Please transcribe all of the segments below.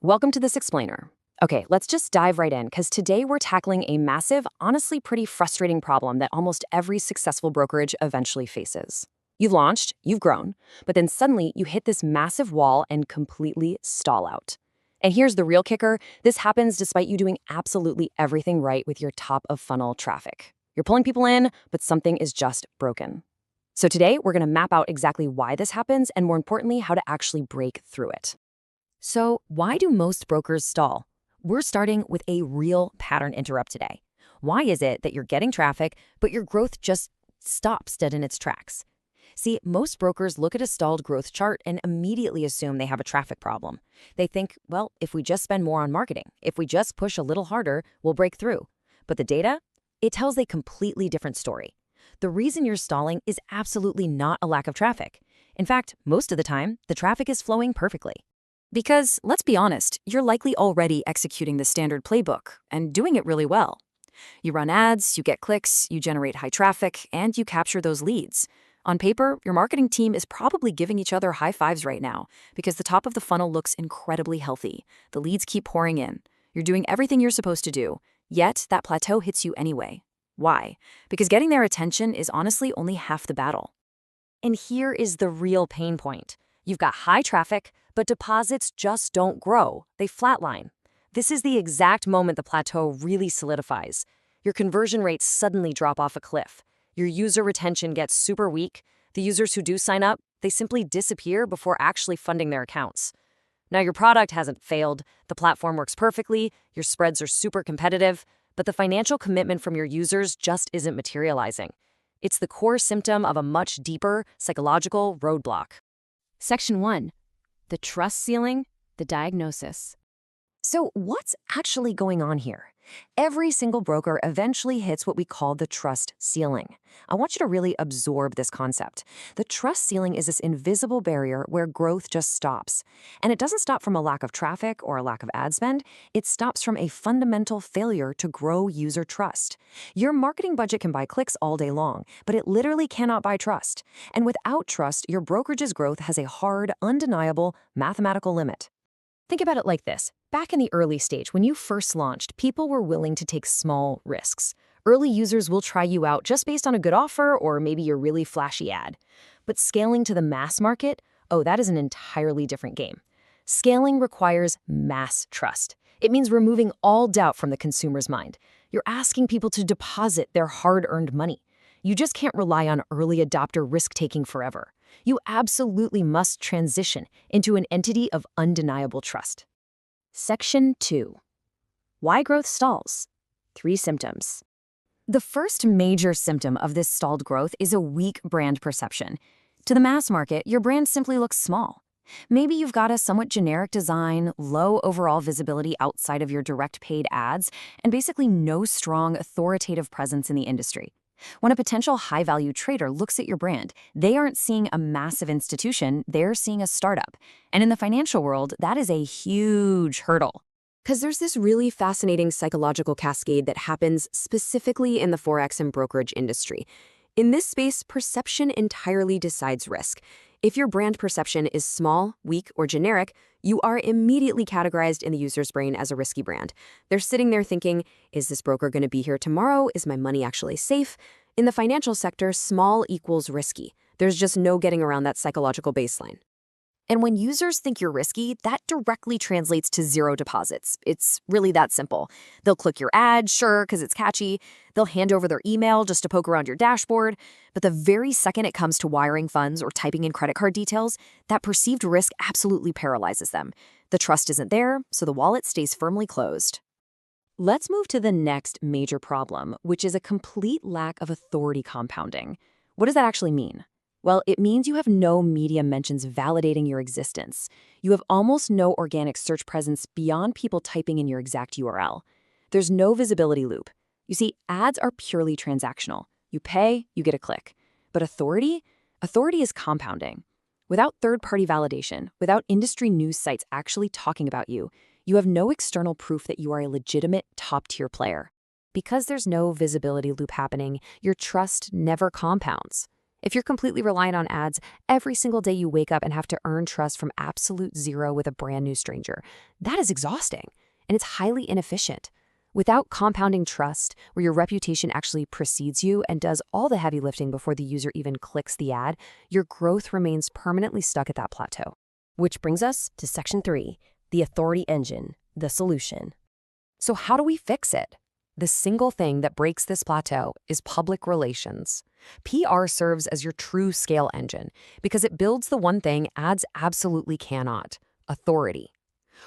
Welcome to this explainer. Okay, let's just dive right in because today we're tackling a massive, honestly pretty frustrating problem that almost every successful brokerage eventually faces. You've launched, you've grown, but then suddenly you hit this massive wall and completely stall out. And here's the real kicker. This happens despite you doing absolutely everything right with your top of funnel traffic. You're pulling people in, but something is just broken. So today we're going to map out exactly why this happens and more importantly, how to actually break through it. So why do most brokers stall? We're starting with a real pattern interrupt today. Why is it that you're getting traffic, but your growth just stops dead in its tracks? See, most brokers look at a stalled growth chart and immediately assume they have a traffic problem. They think, well, if we just spend more on marketing, if we just push a little harder, we'll break through. But the data? It tells a completely different story. The reason you're stalling is absolutely not a lack of traffic. In fact, most of the time, the traffic is flowing perfectly. Because, let's be honest, you're likely already executing the standard playbook and doing it really well. You run ads, you get clicks, you generate high traffic, and you capture those leads. On paper, your marketing team is probably giving each other high fives right now because the top of the funnel looks incredibly healthy. The leads keep pouring in. You're doing everything you're supposed to do, yet that plateau hits you anyway. Why? Because getting their attention is honestly only half the battle. And here is the real pain point. You've got high traffic, but deposits just don't grow. They flatline. This is the exact moment the plateau really solidifies. Your conversion rates suddenly drop off a cliff. Your user retention gets super weak. The users who do sign up, they simply disappear before actually funding their accounts. Now, your product hasn't failed. The platform works perfectly. Your spreads are super competitive, but the financial commitment from your users just isn't materializing. It's the core symptom of a much deeper psychological roadblock. Section 1. The trust ceiling, the diagnosis. So what's actually going on here? Every single broker eventually hits what we call the trust ceiling. I want you to really absorb this concept. The trust ceiling is this invisible barrier where growth just stops. And it doesn't stop from a lack of traffic or a lack of ad spend. It stops from a fundamental failure to grow user trust. Your marketing budget can buy clicks all day long, but it literally cannot buy trust. And without trust, your brokerage's growth has a hard, undeniable mathematical limit. Think about it like this. Back in the early stage, when you first launched, people were willing to take small risks. Early users will try you out just based on a good offer or maybe your really flashy ad. But scaling to the mass market, that is an entirely different game. Scaling requires mass trust. It means removing all doubt from the consumer's mind. You're asking people to deposit their hard-earned money. You just can't rely on early adopter risk-taking forever. You absolutely must transition into an entity of undeniable trust. Section 2. Why growth stalls? 3 symptoms. The first major symptom of this stalled growth is a weak brand perception. To the mass market, your brand simply looks small. Maybe you've got a somewhat generic design, low overall visibility outside of your direct paid ads, and basically no strong authoritative presence in the industry. When a potential high-value trader looks at your brand, they aren't seeing a massive institution, they're seeing a startup. And in the financial world, that is a huge hurdle. Because there's this really fascinating psychological cascade that happens specifically in the Forex and brokerage industry. In this space, perception entirely decides risk. If your brand perception is small, weak, or generic, you are immediately categorized in the user's brain as a risky brand. They're sitting there thinking, is this broker going to be here tomorrow? Is my money actually safe? In the financial sector, small equals risky. There's just no getting around that psychological baseline. And when users think you're risky, that directly translates to 0 deposits. It's really that simple. They'll click your ad, sure, because it's catchy. They'll hand over their email just to poke around your dashboard. But the very second it comes to wiring funds or typing in credit card details, that perceived risk absolutely paralyzes them. The trust isn't there, so the wallet stays firmly closed. Let's move to the next major problem, which is a complete lack of authority compounding. What does that actually mean? Well, it means you have no media mentions validating your existence. You have almost no organic search presence beyond people typing in your exact URL. There's no visibility loop. You see, ads are purely transactional. You pay, you get a click. But authority? Authority is compounding. Without third-party validation, without industry news sites actually talking about you, you have no external proof that you are a legitimate top-tier player. Because there's no visibility loop happening, your trust never compounds. If you're completely reliant on ads every single day you wake up and have to earn trust from absolute zero with a brand new stranger, that is exhausting and it's highly inefficient. Without compounding trust, where your reputation actually precedes you and does all the heavy lifting before the user even clicks the ad, your growth remains permanently stuck at that plateau. Which brings us to Section 3, the authority engine, the solution. So how do we fix it? The single thing that breaks this plateau is public relations. PR serves as your true scale engine because it builds the one thing ads absolutely cannot: authority.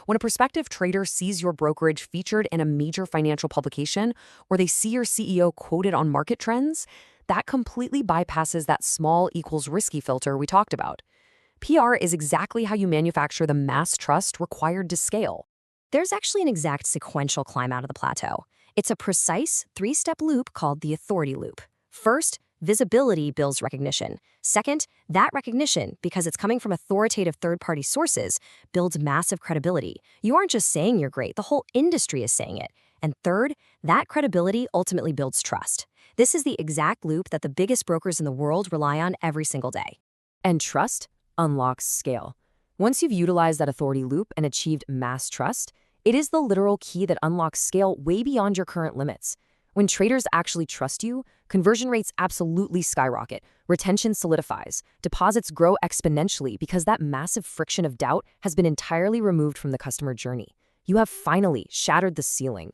When a prospective trader sees your brokerage featured in a major financial publication or they see your CEO quoted on market trends, that completely bypasses that small equals risky filter we talked about. PR is exactly how you manufacture the mass trust required to scale. There's actually an exact sequential climb out of the plateau. It's a precise three-step loop called the authority loop. First, visibility builds recognition. Second, that recognition, because it's coming from authoritative third-party sources, builds massive credibility. You aren't just saying you're great, the whole industry is saying it. And third, that credibility ultimately builds trust. This is the exact loop that the biggest brokers in the world rely on every single day. And trust unlocks scale. Once you've utilized that authority loop and achieved mass trust, it is the literal key that unlocks scale way beyond your current limits. When traders actually trust you, conversion rates absolutely skyrocket, retention solidifies, deposits grow exponentially because that massive friction of doubt has been entirely removed from the customer journey. You have finally shattered the ceiling.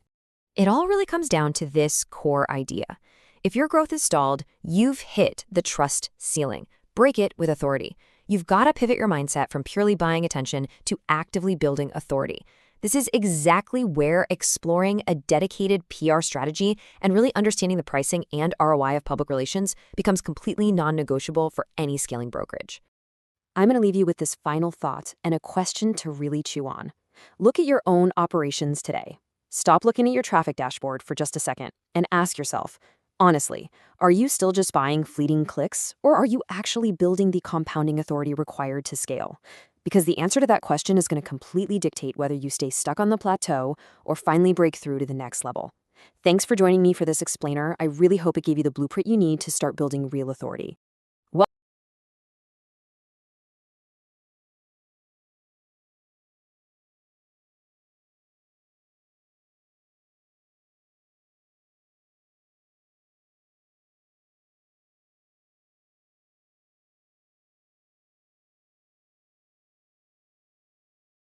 It all really comes down to this core idea. If your growth is stalled, you've hit the trust ceiling. Break it with authority. You've got to pivot your mindset from purely buying attention to actively building authority. This is exactly where exploring a dedicated PR strategy and really understanding the pricing and ROI of public relations becomes completely non-negotiable for any scaling brokerage. I'm going to leave you with this final thought and a question to really chew on. Look at your own operations today. Stop looking at your traffic dashboard for just a second and ask yourself, honestly, are you still just buying fleeting clicks, or are you actually building the compounding authority required to scale? Because the answer to that question is going to completely dictate whether you stay stuck on the plateau or finally break through to the next level. Thanks for joining me for this explainer. I really hope it gave you the blueprint you need to start building real authority.